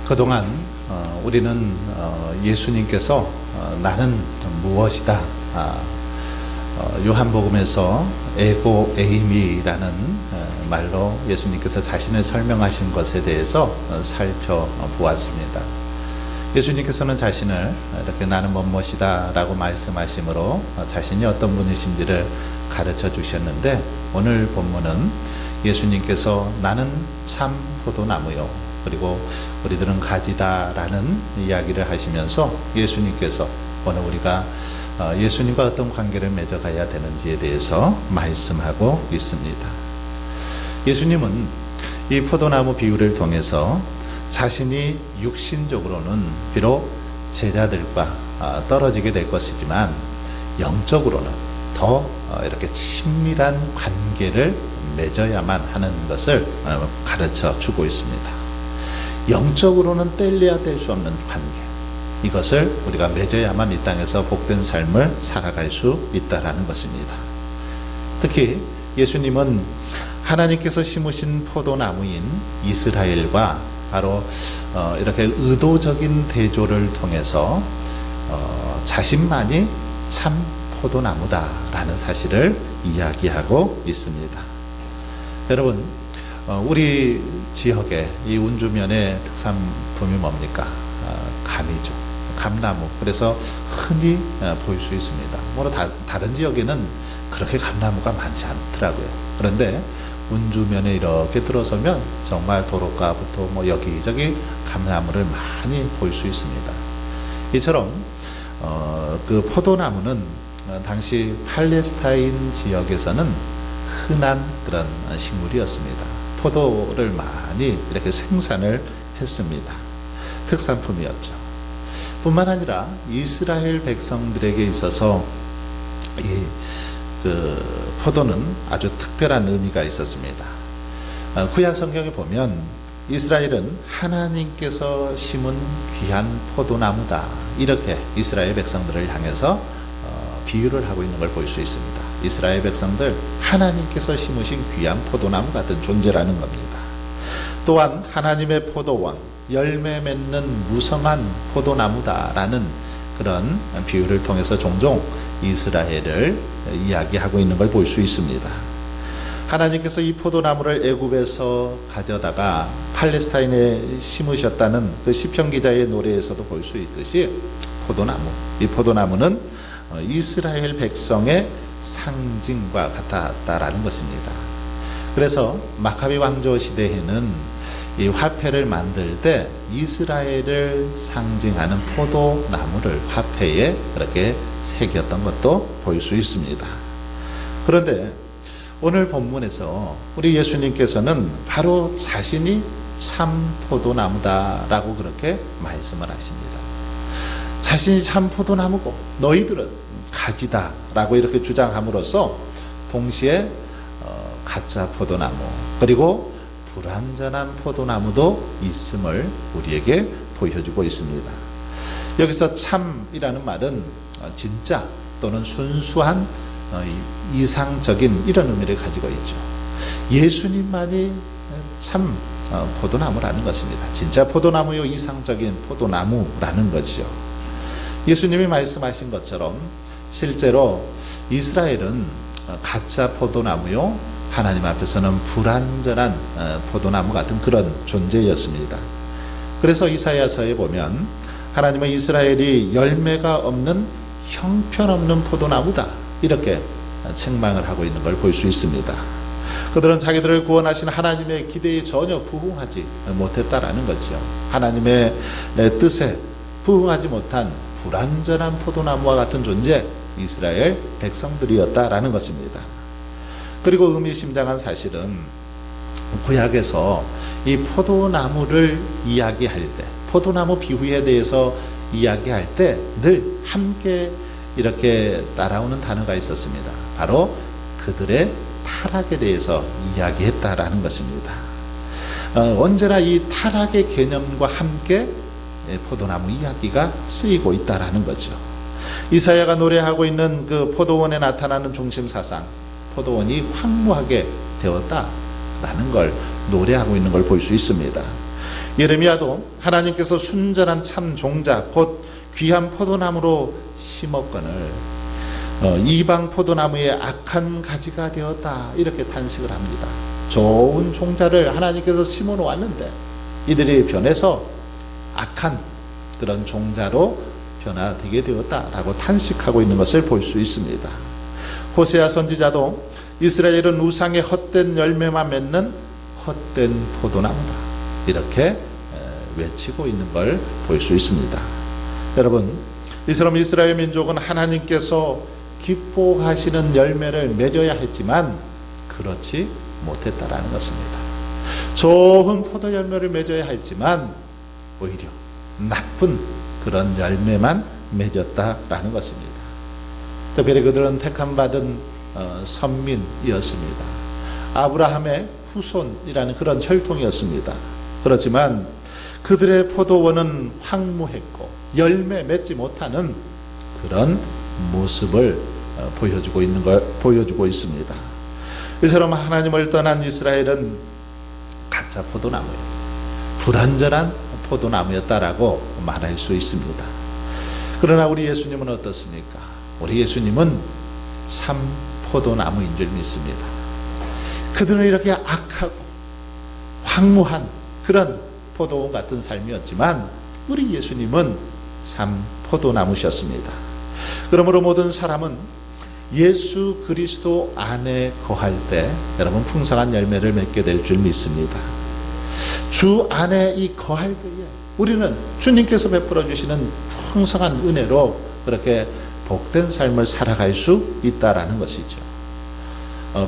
그동안 우리는 예수님께서 나는 무엇이다, 요한복음에서 에고 에이미라는 말로 예수님께서 자신을 설명하신 것에 대해서 살펴보았습니다. 예수님께서는 자신을 이렇게 나는 무엇이다 라고 말씀하심으로 자신이 어떤 분이신지를 가르쳐 주셨는데, 오늘 본문은 예수님께서 나는 참 포도나무요, 그리고 우리들은 가지다 라는 이야기를 하시면서 예수님께서 오늘 우리가 예수님과 어떤 관계를 맺어가야 되는지에 대해서 말씀하고 있습니다. 예수님은 이 포도나무 비유를 통해서 자신이 육신적으로는 비록 제자들과 떨어지게 될 것이지만 영적으로는 더 이렇게 친밀한 관계를 맺어야만 하는 것을 가르쳐 주고 있습니다. 영적으로는 뗄래야 뗄 수 없는 관계, 이것을 우리가 맺어야만 이 땅에서 복된 삶을 살아갈 수 있다라는 것입니다. 특히 예수님은 하나님께서 심으신 포도나무인 이스라엘과 바로 이렇게 의도적인 대조를 통해서 자신만이 참 포도나무다라는 사실을 이야기하고 있습니다. 여러분, 우리 지역의 이 운주면의 특산품이 뭡니까? 감이죠. 감나무. 그래서 흔히 볼 수 있습니다. 물론 다른 지역에는 그렇게 감나무가 많지 않더라고요. 그런데 운주면에 이렇게 들어서면 정말 도로가부터 여기저기 감나무를 많이 볼 수 있습니다. 이처럼 그 포도나무는 당시 팔레스타인 지역에서는 흔한 그런 식물이었습니다. 포도를 많이 이렇게 생산을 했습니다. 특산품이었죠. 뿐만 아니라 이스라엘 백성들에게 있어서 이 포도는 아주 특별한 의미가 있었습니다. 구약 성경에 보면 이스라엘은 하나님께서 심은 귀한 포도나무다, 이렇게 이스라엘 백성들을 향해서 비유를 하고 있는 걸 볼 수 있습니다. 이스라엘 백성들, 하나님께서 심으신 귀한 포도나무 같은 존재라는 겁니다. 또한 하나님의 포도원, 열매 맺는 무성한 포도나무다라는 그런 비유를 통해서 종종 이스라엘을 이야기하고 있는 걸 볼 수 있습니다. 하나님께서 이 포도나무를 애굽에서 가져다가 팔레스타인에 심으셨다는 그 시편 기자의 노래에서도 볼 수 있듯이 포도나무, 이 포도나무는 이스라엘 백성의 상징과 같았다라는 것입니다. 그래서 마카비 왕조 시대에는 이 화폐를 만들 때 이스라엘을 상징하는 포도나무를 화폐에 그렇게 새겼던 것도 볼 수 있습니다. 그런데 오늘 본문에서 우리 예수님께서는 바로 자신이 참 포도나무다라고 그렇게 말씀을 하십니다. 자신이 참 포도나무고 너희들은 가지다라고 이렇게 주장함으로써 동시에 가짜 포도나무, 그리고 불완전한 포도나무도 있음을 우리에게 보여주고 있습니다. 여기서 참이라는 말은 진짜 또는 순수한 이상적인 이런 의미를 가지고 있죠. 예수님만이 참 포도나무라는 것입니다. 진짜 포도나무요, 이상적인 포도나무라는 것이죠. 예수님이 말씀하신 것처럼 실제로 이스라엘은 가짜 포도나무요, 하나님 앞에서는 불완전한 포도나무 같은 그런 존재였습니다. 그래서 이사야서에 보면 하나님은 이스라엘이 열매가 없는 형편없는 포도나무다, 이렇게 책망을 하고 있는 걸 볼 수 있습니다. 그들은 자기들을 구원하신 하나님의 기대에 전혀 부응하지 못했다라는 거죠. 하나님의 뜻에 부응하지 못한 불완전한 포도나무와 같은 존재, 이스라엘 백성들이었다라는 것입니다. 그리고 의미심장한 사실은 구약에서 이 포도나무를 이야기할 때, 포도나무 비유에 대해서 이야기할 때 늘 함께 이렇게 따라오는 단어가 있었습니다. 바로 그들의 타락에 대해서 이야기했다라는 것입니다. 언제나 이 타락의 개념과 함께 포도나무 이야기가 쓰이고 있다라는 거죠. 이사야가 노래하고 있는 그 포도원에 나타나는 중심 사상, 포도원이 황무하게 되었다라는 걸 노래하고 있는 걸 볼 수 있습니다. 예레미야도 하나님께서 순전한 참 종자 곧 귀한 포도나무로 심었거늘 이방 포도나무의 악한 가지가 되었다, 이렇게 탄식을 합니다. 좋은 종자를 하나님께서 심어 놓았는데 이들이 변해서 악한 그런 종자로 변화되게 되었다라고 탄식하고 있는 것을 볼 수 있습니다. 호세아 선지자도 이스라엘은 우상의 헛된 열매만 맺는 헛된 포도나무다, 이렇게 외치고 있는 걸 볼 수 있습니다. 여러분, 이처럼 이스라엘 민족은 하나님께서 기뻐하시는 열매를 맺어야 했지만 그렇지 못했다라는 것입니다. 좋은 포도 열매를 맺어야 했지만 오히려 나쁜 그런 열매만 맺었다라는 것입니다. 특별히 그들은 택함받은 선민이었습니다. 아브라함의 후손이라는 그런 혈통이었습니다. 그렇지만 그들의 포도원은 황무했고 열매 맺지 못하는 그런 모습을 보여주고 있습니다. 이처럼 하나님을 떠난 이스라엘은 가짜 포도나무예요. 불완전한 포도나무였다라고 말할 수 있습니다. 그러나 우리 예수님은 어떻습니까? 우리 예수님은 참 포도나무인 줄 믿습니다. 그들은 이렇게 악하고 황무한 그런 포도원 같은 삶이었지만 우리 예수님은 참 포도나무셨습니다. 그러므로 모든 사람은 예수 그리스도 안에 거할 때 여러분 풍성한 열매를 맺게 될 줄 믿습니다. 주 안에 이 거할 때에 우리는 주님께서 베풀어 주시는 풍성한 은혜로 그렇게 복된 삶을 살아갈 수 있다라는 것이죠.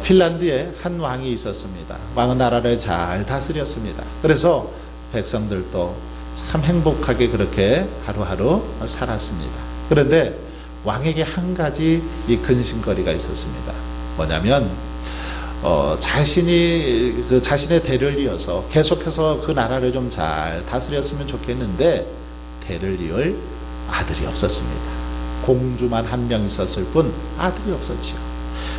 핀란드에 한 왕이 있었습니다. 왕은 나라를 잘 다스렸습니다. 그래서 백성들도 참 행복하게 그렇게 하루하루 살았습니다. 그런데 왕에게 한 가지 이 근심거리가 있었습니다. 뭐냐면 자신의 대를 이어서 계속해서 그 나라를 좀 잘 다스렸으면 좋겠는데 대를 이을 아들이 없었습니다. 공주만 한 명 있었을 뿐 아들이 없었죠.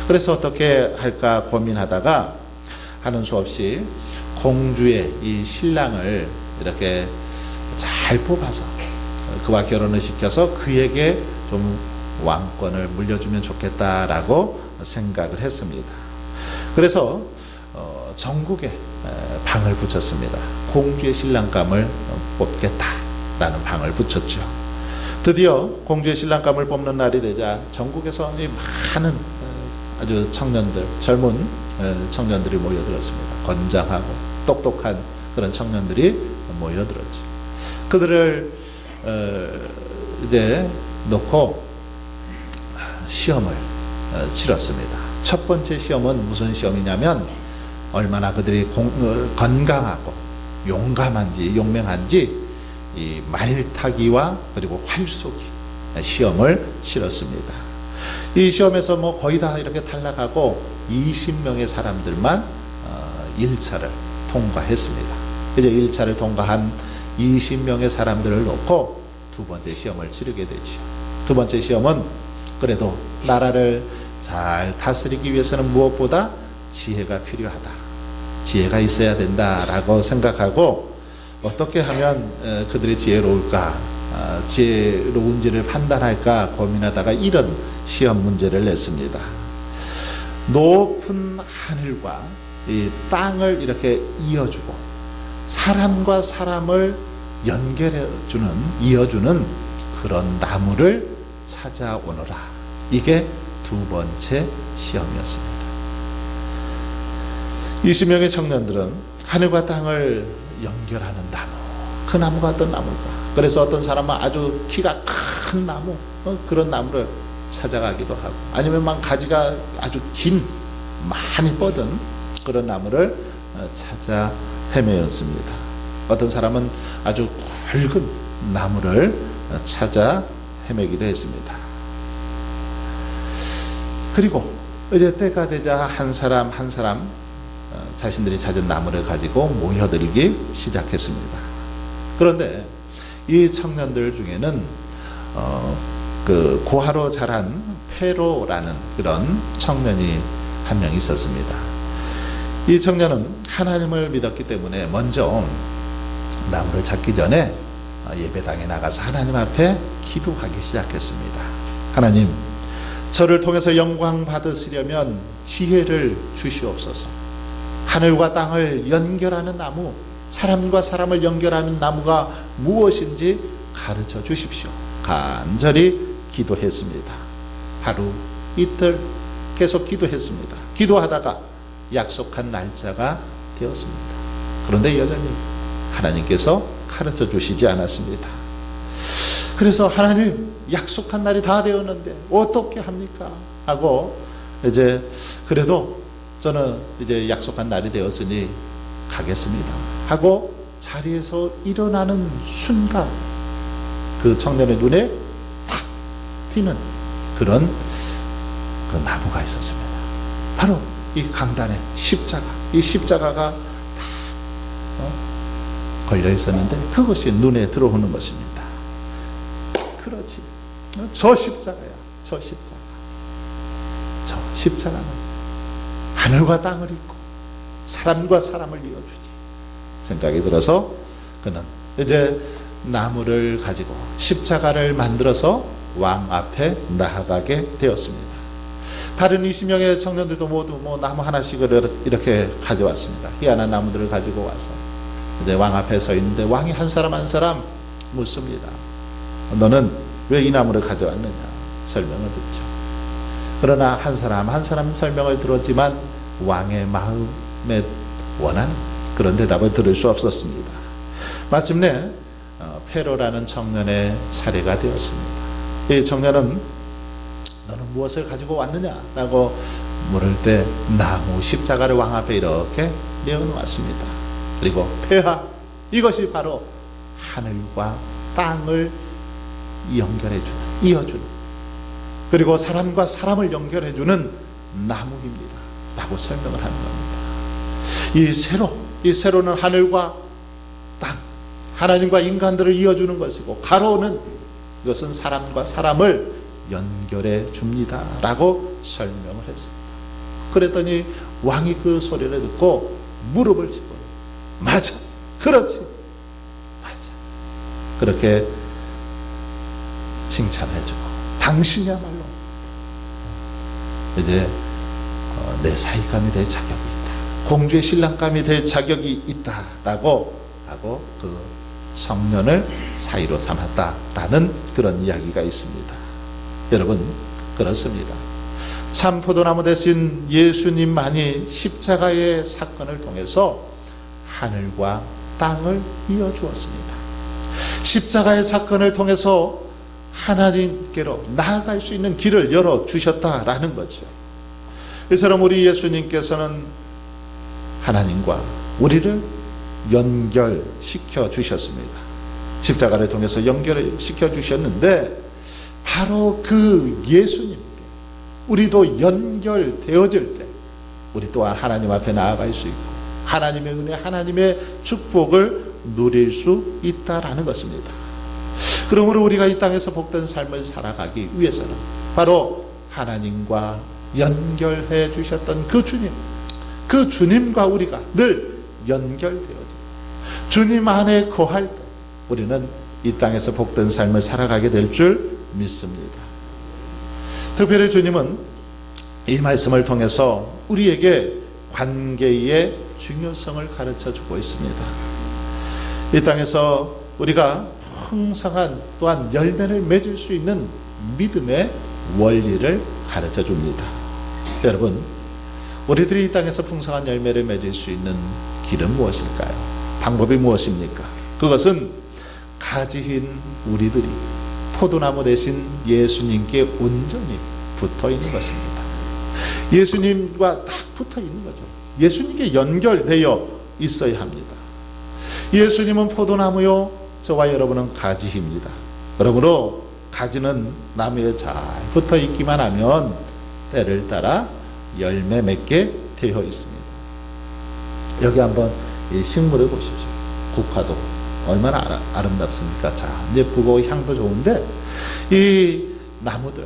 그래서 어떻게 할까 고민하다가 하는 수 없이 공주의 이 신랑을 이렇게 잘 뽑아서 그와 결혼을 시켜서 그에게 좀 왕권을 물려주면 좋겠다라고 생각을 했습니다. 그래서 전국에 방을 붙였습니다. 공주의 신랑감을 뽑겠다라는 방을 붙였죠. 드디어 공주의 신랑감을 뽑는 날이 되자 전국에서 많은 아주 청년들, 젊은 청년들이 모여들었습니다. 건장하고 똑똑한 그런 청년들이 모여들었죠. 그들을 이제 놓고 시험을 치렀습니다. 첫 번째 시험은 무슨 시험이냐면 얼마나 그들이 건강하고 용감한지 용맹한지 이 말타기와 그리고 활쏘기 시험을 치렀습니다. 이 시험에서 거의 다 이렇게 탈락하고 20명의 사람들만 1차를 통과했습니다. 이제 1차를 통과한 20명의 사람들을 놓고 두 번째 시험을 치르게 되죠. 두 번째 시험은 그래도 나라를 잘 다스리기 위해서는 무엇보다 지혜가 필요하다. 지혜가 있어야 된다라고 생각하고 어떻게 하면 그들이 지혜로울까, 지혜로운지를 판단할까 고민하다가 이런 시험 문제를 냈습니다. 높은 하늘과 이 땅을 이렇게 이어주고 사람과 사람을 이어주는 그런 나무를 찾아오너라. 이게 두 번째 시험이었습니다. 20명의 청년들은 하늘과 땅을 연결하는 나무, 그 나무가 어떤 나무일까? 그래서 어떤 사람은 아주 키가 큰 나무, 그런 나무를 찾아가기도 하고, 아니면 막 가지가 아주 긴, 많이 뻗은 그런 나무를 찾아 헤매었습니다. 어떤 사람은 아주 굵은 나무를 찾아 헤매기도 했습니다. 그리고 이제 때가 되자 한 사람 한 사람 자신들이 찾은 나무를 가지고 모여들기 시작했습니다. 그런데 이 청년들 중에는 그 고아로 자란 페로라는 그런 청년이 한 명 있었습니다. 이 청년은 하나님을 믿었기 때문에 먼저 나무를 찾기 전에 예배당에 나가서 하나님 앞에 기도하기 시작했습니다. 하나님, 저를 통해서 영광 받으시려면 지혜를 주시옵소서. 하늘과 땅을 연결하는 나무, 사람과 사람을 연결하는 나무가 무엇인지 가르쳐 주십시오. 간절히 기도했습니다. 하루, 이틀 계속 기도했습니다. 기도하다가 약속한 날짜가 되었습니다. 그런데 여전히 하나님께서 가르쳐 주시지 않았습니다. 그래서 하나님, 약속한 날이 다 되었는데 어떻게 합니까? 하고 이제 그래도 저는 이제 약속한 날이 되었으니 가겠습니다 하고 자리에서 일어나는 순간 그 청년의 눈에 탁 띄는 그런 그 나무가 있었습니다. 바로 이 강단에 십자가, 이 십자가가 다 걸려 있었는데 그것이 눈에 들어오는 것입니다. 그렇지, 저 십자가야, 저 십자가. 저 십자가는 하늘과 땅을 잇고 사람과 사람을 이어주지 생각이 들어서 그는 이제 나무를 가지고 십자가를 만들어서 왕 앞에 나아가게 되었습니다. 다른 20명의 청년들도 모두 나무 하나씩을 이렇게 가져왔습니다. 희한한 나무들을 가지고 와서 이제 왕 앞에 서 있는데 왕이 한 사람 한 사람 묻습니다. 너는 왜 이 나무를 가져왔느냐? 설명을 듣죠. 그러나 한 사람 한 사람 설명을 들었지만 왕의 마음에 원한 그런 대답을 들을 수 없었습니다. 마침내 페로라는 청년의 차례가 되었습니다. 이 청년은 너는 무엇을 가지고 왔느냐라고 물을 때 나무 십자가를 왕 앞에 이렇게 내어놓았습니다. 그리고 폐하, 이것이 바로 하늘과 땅을 연결해주는, 이어주는, 그리고 사람과 사람을 연결해주는 나무입니다 라고 설명을 하는 겁니다. 이 세로는 하늘과 땅, 하나님과 인간들을 이어주는 것이고, 가로는 이것은 사람과 사람을 연결해 줍니다 라고 설명을 했습니다. 그랬더니 왕이 그 소리를 듣고 무릎을 치고 맞아, 그렇지, 맞아, 그렇게 칭찬해주고 당신이야말로 이제 내 사위감이 될 자격이 있다, 공주의 신랑감이 될 자격이 있다라고 하고 그 청년을 사위로 삼았다라는 그런 이야기가 있습니다. 여러분, 그렇습니다. 참 포도나무 대신 예수님만이 십자가의 사건을 통해서 하늘과 땅을 이어주었습니다. 십자가의 사건을 통해서 하나님께로 나아갈 수 있는 길을 열어주셨다라는 거죠. 이처럼 우리 예수님께서는 하나님과 우리를 연결시켜 주셨습니다. 십자가를 통해서 연결시켜 주셨는데 바로 그 예수님께 우리도 연결되어질 때 우리 또한 하나님 앞에 나아갈 수 있고 하나님의 은혜, 하나님의 축복을 누릴 수 있다라는 것입니다. 그러므로 우리가 이 땅에서 복된 삶을 살아가기 위해서는 바로 하나님과 연결해 주셨던 그 주님, 그 주님과 우리가 늘 연결되어져 주님 안에 거할 때 우리는 이 땅에서 복된 삶을 살아가게 될 줄 믿습니다. 특별히 주님은 이 말씀을 통해서 우리에게 관계의 중요성을 가르쳐 주고 있습니다. 이 땅에서 우리가 풍성한 또한 열매를 맺을 수 있는 믿음의 원리를 가르쳐 줍니다. 여러분, 우리들이 이 땅에서 풍성한 열매를 맺을 수 있는 길은 무엇일까요? 방법이 무엇입니까? 그것은 가지인 우리들이 포도나무 대신 예수님께 온전히 붙어 있는 것입니다. 예수님과 딱 붙어 있는 거죠. 예수님께 연결되어 있어야 합니다. 예수님은 포도나무요, 저와 여러분은 가지입니다. 그러므로 가지는 나무에 잘 붙어 있기만 하면 때를 따라 열매 맺게 되어 있습니다. 여기 한번 이 식물을 보십시오. 국화도 얼마나 아름답습니까? 참 예쁘고 향도 좋은데 이 나무들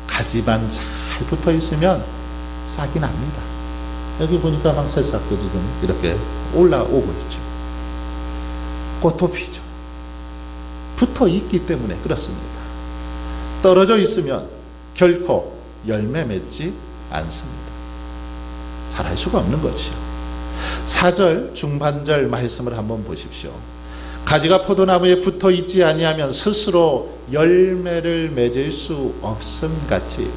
가지만 잘 붙어 있으면 싹이 납니다. 여기 보니까 막 새싹도 지금 이렇게 올라오고 있죠. 꽃도 피죠. 붙어 있기 때문에 그렇습니다. 떨어져 있으면 결코 열매 맺지 않습니다. 잘할 수가 없는 거지요. 4절 중반절 말씀을 한번 보십시오. 가지가 포도나무에 붙어 있지 아니하면 스스로 열매를 맺을 수 없음 같이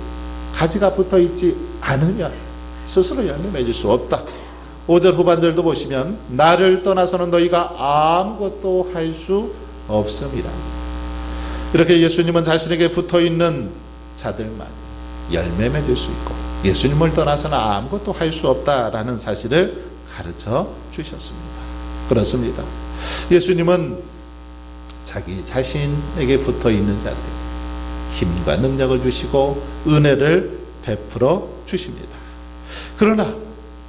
가지가 붙어 있지 않으면 스스로 열매 맺을 수 없다. 5절 후반절도 보시면 나를 떠나서는 너희가 아무것도 할 수 없음이라. 이렇게 예수님은 자신에게 붙어 있는 자들만 열매 맺을 수 있고 예수님을 떠나서는 아무것도 할 수 없다라는 사실을 가르쳐 주셨습니다. 그렇습니다. 예수님은 자기 자신에게 붙어 있는 자들에게 힘과 능력을 주시고 은혜를 베풀어 주십니다. 그러나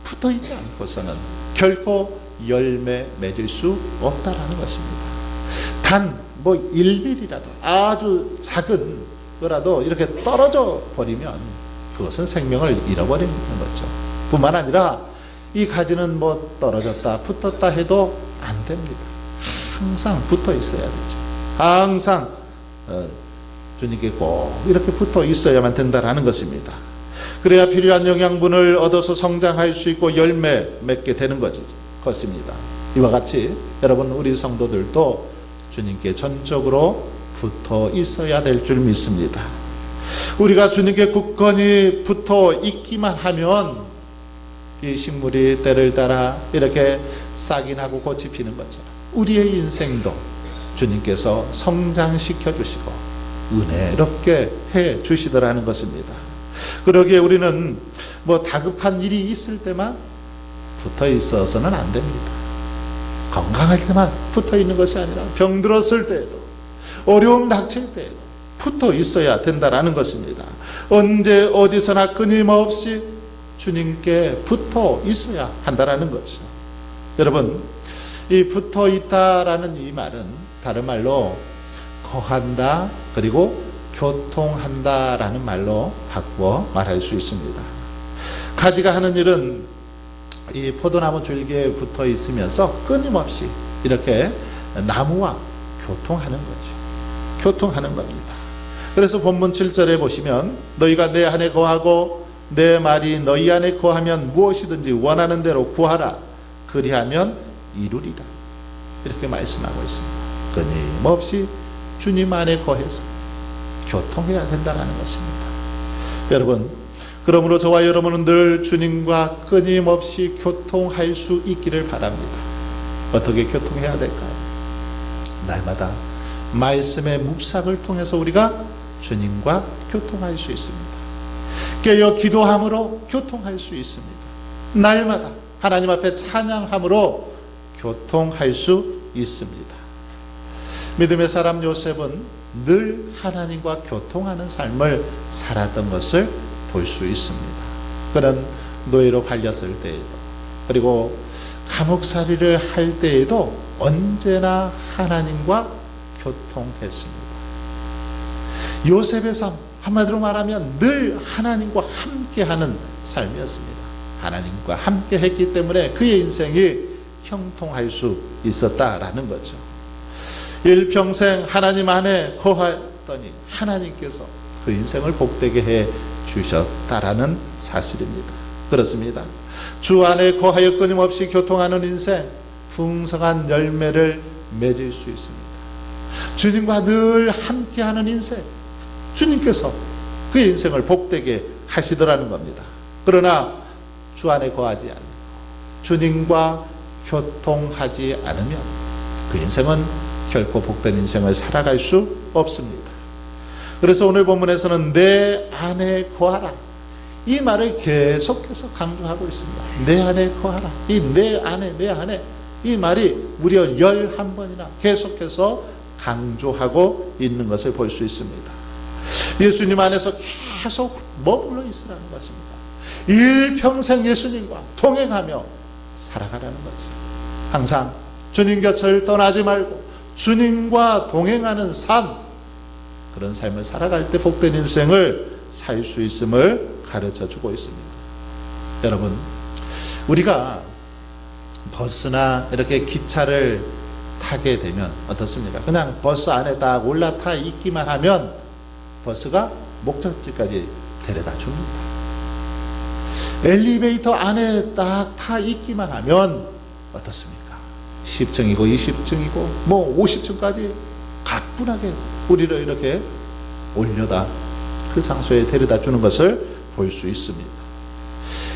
붙어 있지 않고서는 결코 열매 맺을 수 없다라는 것입니다. 단 뭐 1mm라도 아주 작은 거라도 이렇게 떨어져 버리면 그것은 생명을 잃어버리는 거죠. 뿐만 아니라 이 가지는 뭐 떨어졌다 붙었다 해도 안 됩니다. 항상 붙어 있어야 되죠. 항상 주님께 꼭 이렇게 붙어 있어야만 된다라는 것입니다. 그래야 필요한 영양분을 얻어서 성장할 수 있고 열매 맺게 되는 것입니다. 이와 같이 여러분 우리 성도들도 주님께 전적으로 붙어 있어야 될 줄 믿습니다. 우리가 주님께 굳건히 붙어 있기만 하면 이 식물이 때를 따라 이렇게 싹이 나고 꽃이 피는 것처럼 우리의 인생도 주님께서 성장시켜 주시고 은혜롭게 해 주시더라는 것입니다. 그러기에 우리는 뭐 다급한 일이 있을 때만 붙어 있어서는 안 됩니다. 건강할 때만 붙어 있는 것이 아니라 병들었을 때에도 어려움 닥칠 때에도 붙어 있어야 된다라는 것입니다. 언제 어디서나 끊임없이 주님께 붙어 있어야 한다라는 거죠. 여러분, 이 붙어 있다라는 이 말은 다른 말로 거한다 그리고 교통한다라는 말로 바꿔 말할 수 있습니다. 가지가 하는 일은 이 포도나무 줄기에 붙어 있으면서 끊임없이 이렇게 나무와 교통하는 거죠. 교통하는 겁니다. 그래서 본문 7절에 보시면 너희가 내 안에 거하고 내 말이 너희 안에 거하면 무엇이든지 원하는 대로 구하라. 그리하면 이루리라. 이렇게 말씀하고 있습니다. 끊임없이 주님 안에 거해서 교통해야 된다는 것입니다. 여러분, 그러므로 저와 여러분은 늘 주님과 끊임없이 교통할 수 있기를 바랍니다. 어떻게 교통해야 될까요? 날마다 말씀의 묵상을 통해서 우리가 주님과 교통할 수 있습니다. 깨어 기도함으로 교통할 수 있습니다. 날마다 하나님 앞에 찬양함으로 교통할 수 있습니다. 믿음의 사람 요셉은 늘 하나님과 교통하는 삶을 살았던 것을 볼 수 있습니다. 그는 노예로 팔렸을 때에도 그리고 감옥살이를 할 때에도 언제나 하나님과 교통했습니다. 요셉의 삶 한마디로 말하면 늘 하나님과 함께하는 삶이었습니다. 하나님과 함께 했기 때문에 그의 인생이 형통할 수 있었다라는 거죠. 일평생 하나님 안에 거하더니 하나님께서 그 인생을 복되게 해 주셨다라는 사실입니다. 그렇습니다. 주 안에 거하여 끊임없이 교통하는 인생, 풍성한 열매를 맺을 수 있습니다. 주님과 늘 함께하는 인생, 주님께서 그 인생을 복되게 하시더라는 겁니다. 그러나 주 안에 거하지 않고 주님과 교통하지 않으면 그 인생은 결코 복된 인생을 살아갈 수 없습니다. 그래서 오늘 본문에서는 내 안에 거하라, 이 말을 계속해서 강조하고 있습니다. 내 안에 거하라. 이 내 안에 이 말이 무려 11번이나 계속해서 강조하고 있는 것을 볼 수 있습니다. 예수님 안에서 계속 머물러 있으라는 것입니다. 일평생 예수님과 동행하며 살아가라는 거죠. 항상 주님 곁을 떠나지 말고 주님과 동행하는 삶, 그런 삶을 살아갈 때 복된 인생을 살 수 있음을 가르쳐주고 있습니다. 여러분, 우리가 버스나 이렇게 기차를 타게 되면 어떻습니까? 그냥 버스 안에 딱 올라타 있기만 하면 버스가 목적지까지 데려다 줍니다. 엘리베이터 안에 딱 타 있기만 하면 어떻습니까? 10층이고 20층이고 뭐 50층까지 가뿐하게 우리를 이렇게 올려다 그 장소에 데려다 주는 것을 볼 수 있습니다.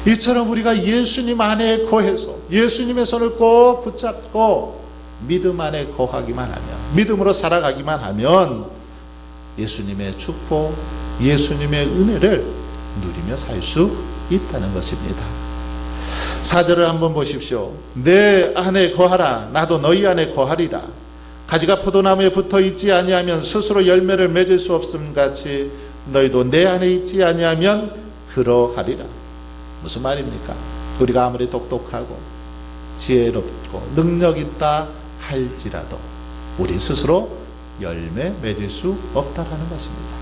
이처럼 우리가 예수님 안에 거해서 예수님의 손을 꼭 붙잡고 믿음 안에 거하기만 하면, 믿음으로 살아가기만 하면 예수님의 축복, 예수님의 은혜를 누리며 살 수 있다는 것입니다. 4절을 한번 보십시오. 내 안에 거하라, 나도 너희 안에 거하리라. 가지가 포도나무에 붙어 있지 아니하면 스스로 열매를 맺을 수 없음 같이 너희도 내 안에 있지 아니하면 그러하리라. 무슨 말입니까? 우리가 아무리 똑똑하고 지혜롭고 능력 있다 할지라도 우리 스스로 열매 맺을 수 없다라는 것입니다.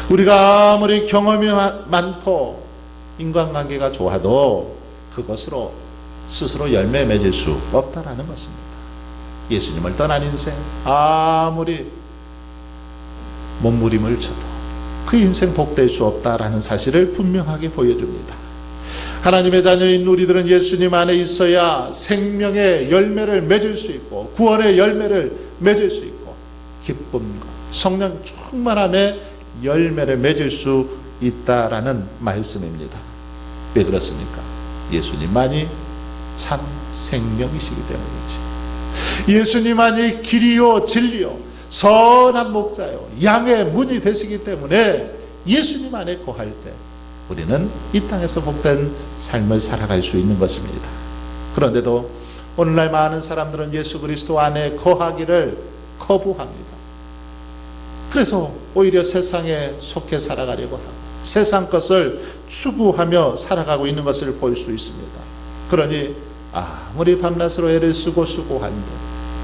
우리가 아무리 경험이 많고 인간관계가 좋아도 그것으로 스스로 열매 맺을 수 없다라는 것입니다. 예수님을 떠난 인생, 아무리 몸부림을 쳐도 그 인생 복될 수 없다라는 사실을 분명하게 보여줍니다. 하나님의 자녀인 우리들은 예수님 안에 있어야 생명의 열매를 맺을 수 있고 구원의 열매를 맺을 수 있고 기쁨과 성령 충만함의 열매를 맺을 수 있다라는 말씀입니다. 왜 그렇습니까? 예수님만이 참 생명이시기 때문이죠. 예수님만이 길이요 진리요 선한 목자요 양의 문이 되시기 때문에 예수님 안에 거할 때 우리는 이 땅에서 복된 삶을 살아갈 수 있는 것입니다. 그런데도 오늘날 많은 사람들은 예수 그리스도 안에 거하기를 거부합니다. 그래서 오히려 세상에 속해 살아가려고 하고 세상 것을 추구하며 살아가고 있는 것을 볼 수 있습니다. 그러니 아무리 밤낮으로 애를 쓰고 한들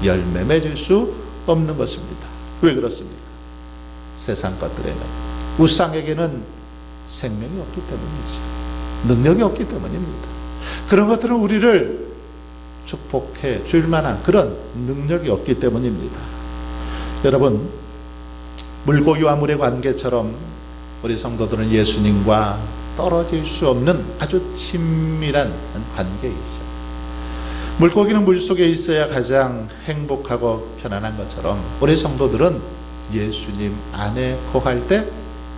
열매 맺을 수 없는 것입니다. 왜 그렇습니까? 세상 것들에는, 우상에게는 생명이 없기 때문이죠. 능력이 없기 때문입니다. 그런 것들은 우리를 축복해 줄 만한 그런 능력이 없기 때문입니다. 여러분, 물고기와 물의 관계처럼 우리 성도들은 예수님과 떨어질 수 없는 아주 친밀한 관계이죠. 물고기는 물속에 있어야 가장 행복하고 편안한 것처럼 우리 성도들은 예수님 안에 거할 때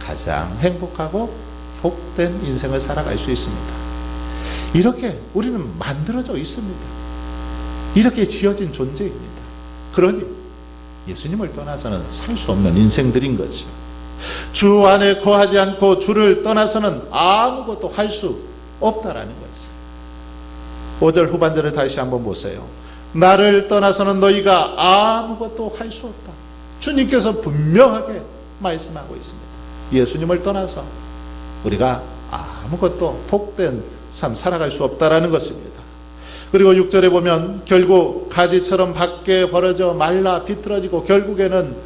가장 행복하고 복된 인생을 살아갈 수 있습니다. 이렇게 우리는 만들어져 있습니다. 이렇게 지어진 존재입니다. 그러니 예수님을 떠나서는 살 수 없는 인생들인 거죠. 주 안에 거하지 않고 주를 떠나서는 아무것도 할 수 없다라는 거죠. 5절 후반절을 다시 한번 보세요. 나를 떠나서는 너희가 아무것도 할 수 없다. 주님께서 분명하게 말씀하고 있습니다. 예수님을 떠나서 우리가 아무것도 복된 삶 살아갈 수 없다라는 것입니다. 그리고 6절에 보면 결국 가지처럼 밖에 벌어져 말라 비틀어지고 결국에는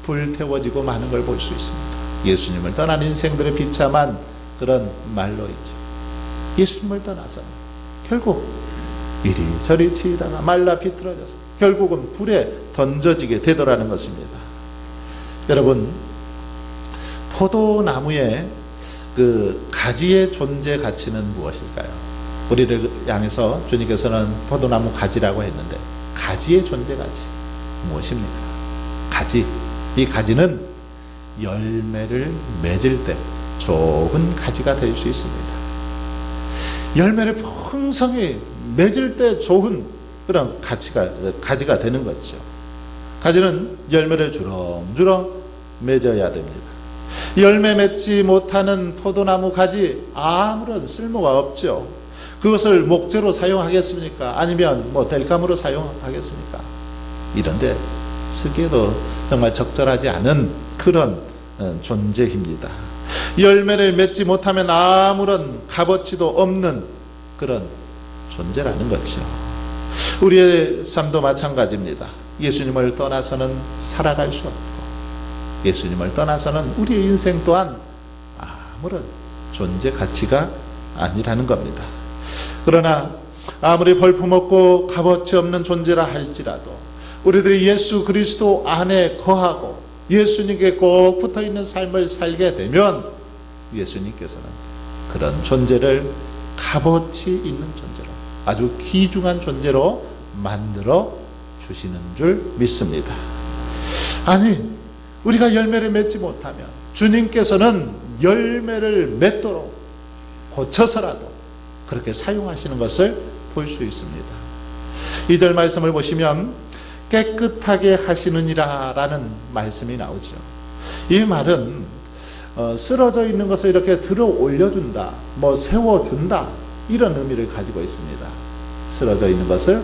불태워지고 마는 걸 볼 수 있습니다. 예수님을 떠난 인생들의 비참한 그런 말로이죠. 예수님을 떠나서 결국 이리저리 치다가 말라 비틀어져서 결국은 불에 던져지게 되더라는 것입니다. 여러분, 포도나무의 그 가지의 존재 가치는 무엇일까요? 우리를 향해서 주님께서는 포도나무 가지라고 했는데 가지의 존재 가치 무엇입니까? 가지, 이 가지는 열매를 맺을 때 좋은 가지가 될 수 있습니다. 열매를 풍성히 맺을 때 좋은 그런 가지가 되는 거죠. 가지는 열매를 주렁주렁 맺어야 됩니다. 열매 맺지 못하는 포도나무 가지 아무런 쓸모가 없죠. 그것을 목재로 사용하겠습니까? 아니면 땔감으로 사용하겠습니까? 이런데 쓰기에도 정말 적절하지 않은 그런 존재입니다. 열매를 맺지 못하면 아무런 값어치도 없는 그런 존재라는 거죠. 우리의 삶도 마찬가지입니다. 예수님을 떠나서는 살아갈 수 없고, 예수님을 떠나서는 우리의 인생 또한 아무런 존재 가치가 아니라는 겁니다. 그러나 아무리 볼품없고 값어치 없는 존재라 할지라도 우리들이 예수 그리스도 안에 거하고 예수님께 꼭 붙어있는 삶을 살게 되면 예수님께서는 그런 존재를 값어치 있는 존재로, 아주 귀중한 존재로 만들어 주시는 줄 믿습니다. 아니, 우리가 열매를 맺지 못하면 주님께서는 열매를 맺도록 고쳐서라도 그렇게 사용하시는 것을 볼 수 있습니다. 2절 말씀을 보시면 깨끗하게 하시느니라 라는 말씀이 나오죠. 이 말은 쓰러져 있는 것을 이렇게 들어 올려준다, 세워준다, 이런 의미를 가지고 있습니다. 쓰러져 있는 것을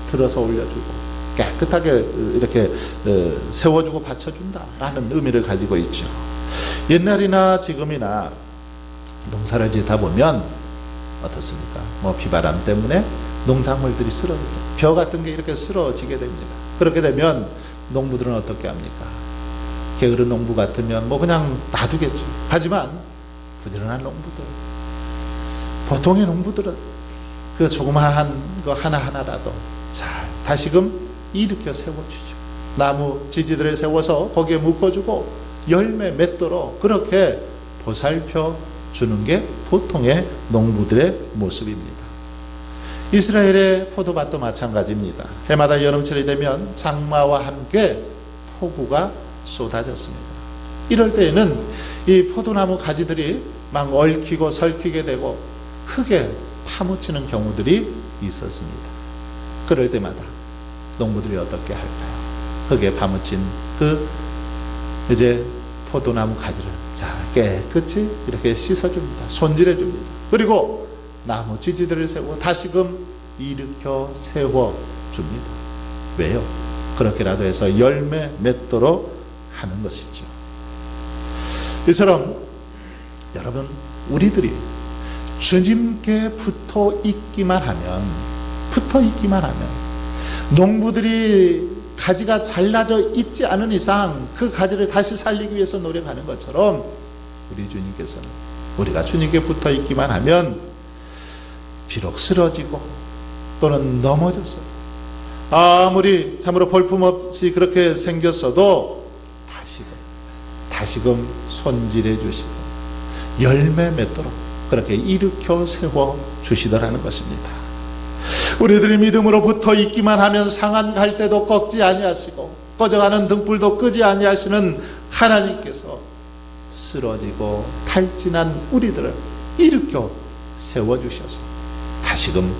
들어서 올려주고 깨끗하게 이렇게 세워주고 받쳐준다 라는 의미를 가지고 있죠. 옛날이나 지금이나 농사를 짓다 보면 어떻습니까? 비바람 때문에 농작물들이 쓰러지죠. 벼 같은 게 이렇게 쓰러지게 됩니다. 그렇게 되면 농부들은 어떻게 합니까? 게으른 농부 같으면 그냥 놔두겠죠. 하지만 부지런한 농부들, 보통의 농부들은 그 조그마한 거 하나하나라도 잘 다시금 일으켜 세워주죠. 나무 지지들을 세워서 거기에 묶어주고 열매 맺도록 그렇게 보살펴 주는 게 보통의 농부들의 모습입니다. 이스라엘의 포도밭도 마찬가지입니다. 해마다 여름철이 되면 장마와 함께 폭우가 쏟아졌습니다. 이럴 때에는 이 포도나무 가지들이 막 얽히고 설키게 되고 흙에 파묻히는 경우들이 있었습니다. 그럴 때마다 농부들이 어떻게 할까요? 흙에 파묻힌 이제 포도나무 가지를 깨끗이 이렇게 씻어줍니다. 손질해줍니다. 그리고 나무 지지들을 세우고 다시금 일으켜 세워줍니다. 왜요? 그렇게라도 해서 열매 맺도록 하는 것이죠. 이처럼 여러분, 우리들이 주님께 붙어 있기만 하면 농부들이 가지가 잘라져 있지 않은 이상 그 가지를 다시 살리기 위해서 노력하는 것처럼 우리 주님께서는 우리가 주님께 붙어 있기만 하면 비록 쓰러지고 또는 넘어졌어도 아무리 참으로 볼품없이 그렇게 생겼어도 다시금 손질해 주시고 열매 맺도록 그렇게 일으켜 세워 주시더라는 것입니다. 우리들이 믿음으로 붙어 있기만 하면 상한 갈대도 꺾지 아니하시고 꺼져가는 등불도 끄지 아니하시는 하나님께서 쓰러지고 탈진한 우리들을 일으켜 세워주셔서 다시금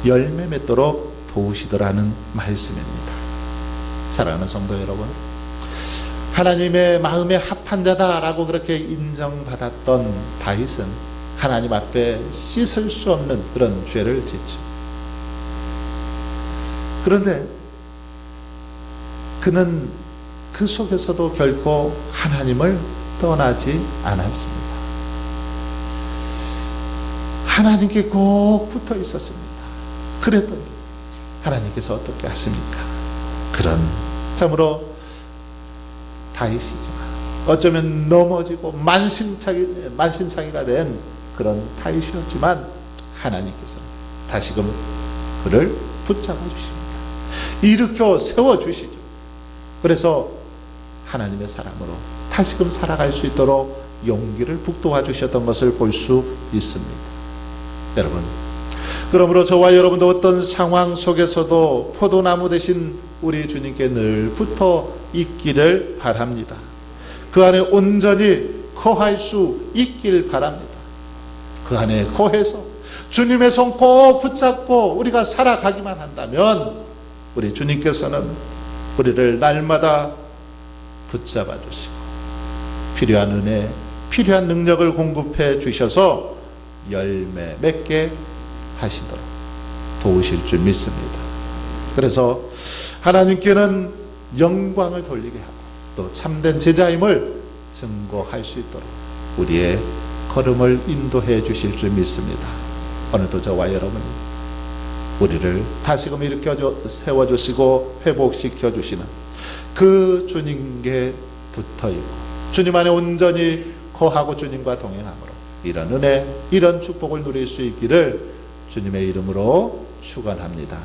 열매 맺도록 도우시더라는 말씀입니다. 사랑하는 성도 여러분, 하나님의 마음에 합한 자다라고 그렇게 인정받았던 다윗은 하나님 앞에 씻을 수 없는 그런 죄를 짓죠. 그런데 그는 그 속에서도 결코 하나님을 떠나지 않았습니다. 하나님께 꼭 붙어 있었습니다. 그랬더니 하나님께서 어떻게 하십니까? 그런 참으로 다윗이지만 어쩌면 넘어지고 만신창이가 된 그런 다윗이었지만 하나님께서 다시금 그를 붙잡아 주십니다. 일으켜 세워 주시죠. 그래서 하나님의 사랑으로 다시금 살아갈 수 있도록 용기를 북돋아 주셨던 것을 볼 수 있습니다. 여러분, 그러므로 저와 여러분도 어떤 상황 속에서도 포도나무 대신 우리 주님께 늘 붙어 있기를 바랍니다. 그 안에 온전히 거할 수 있길 바랍니다. 그 안에 거해서 주님의 손 꼭 붙잡고 우리가 살아가기만 한다면 우리 주님께서는 우리를 날마다 붙잡아 주시고 필요한 은혜, 필요한 능력을 공급해 주셔서 열매 맺게 하시도록 도우실 줄 믿습니다. 그래서 하나님께는 영광을 돌리게 하고 또 참된 제자임을 증거할 수 있도록 우리의 걸음을 인도해 주실 줄 믿습니다. 오늘도 저와 여러분이 우리를 다시금 일으켜 세워주시고 회복시켜 주시는 그 주님께 붙어있고 주님 안에 온전히 거하고 주님과 동행함으로 이런 은혜, 이런 축복을 누릴 수 있기를 주님의 이름으로 축원합니다.